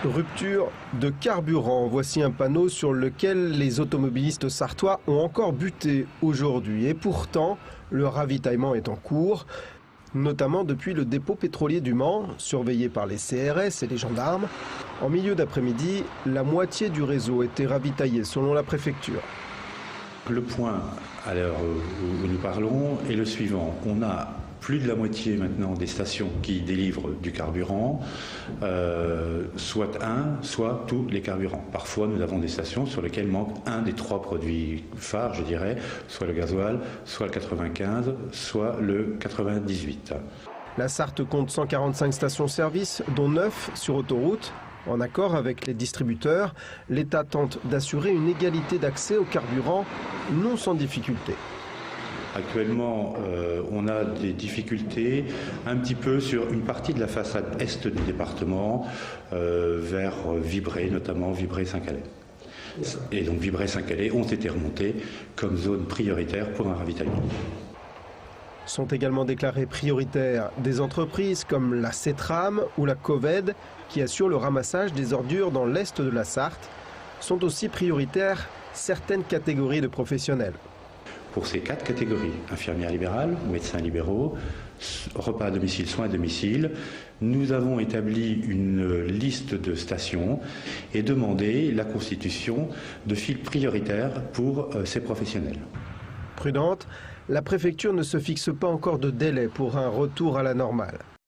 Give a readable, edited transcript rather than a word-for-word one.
Rupture de carburant, voici un panneau sur lequel les automobilistes sarthois ont encore buté aujourd'hui. Et pourtant, le ravitaillement est en cours, notamment depuis le dépôt pétrolier du Mans, surveillé par les CRS et les gendarmes. En milieu d'après-midi, la moitié du réseau était ravitaillée selon la préfecture. Le point à l'heure où nous parlons est le suivant. On a plus de la moitié maintenant des stations qui délivrent du carburant, soit tous les carburants. Parfois, nous avons des stations sur lesquelles manque un des trois produits phares, je dirais, soit le gasoil, soit le 95, soit le 98. La Sarthe compte 145 stations-service, dont 9 sur autoroute. En accord avec les distributeurs, l'État tente d'assurer une égalité d'accès au carburant, non sans difficulté. Actuellement, on a des difficultés un petit peu sur une partie de la façade est du département, vers Vibré, notamment Vibré-Saint-Calais. Et donc Vibré-Saint-Calais ont été remontés comme zone prioritaire pour un ravitaillement. Sont également déclarées prioritaires des entreprises comme la CETRAM ou la COVED, qui assurent le ramassage des ordures dans l'est de la Sarthe. Sont aussi prioritaires certaines catégories de professionnels. Pour ces 4 catégories, infirmières libérales, médecins libéraux, repas à domicile, soins à domicile, nous avons établi une liste de stations et demandé la constitution de files prioritaires pour ces professionnels. Prudente, la préfecture ne se fixe pas encore de délai pour un retour à la normale.